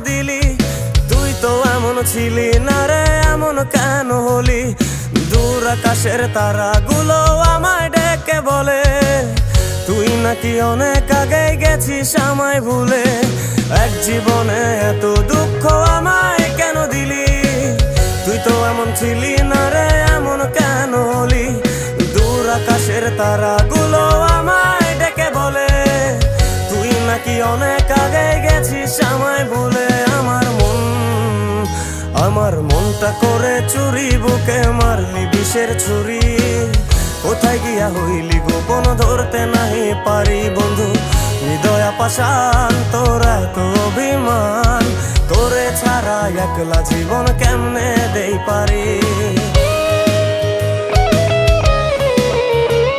দিলি? তুই তো এমন ছিলি না রে, এমন কেন হলি? দূর আকাশের তারাগুলো আমায় ডেকে বলে তুই নাকি অনেক আগে গেছিস আমায় ভুলে। এক জীবনে এত দুঃখ আমায় কেন দিলি? তুই তো এমন ছিলি না রে, এমন কেন হলি? দূর আকাশের তারাগুলো আমায় ডেকে বলে তুই নাকি অনেক আগে গেছিস আমায় ভুলে। আমার মনটা করে চুরি, বুকে মারলি বিষের ছুরি। কোথায় গিয়া হইলি গোপন ধরতে নাহি পারি বন্ধু। হৃদয় পাষাণ তোর এত অভিমান, তোরে ছাড়া একলা জীবন কেমনে দেই পারি।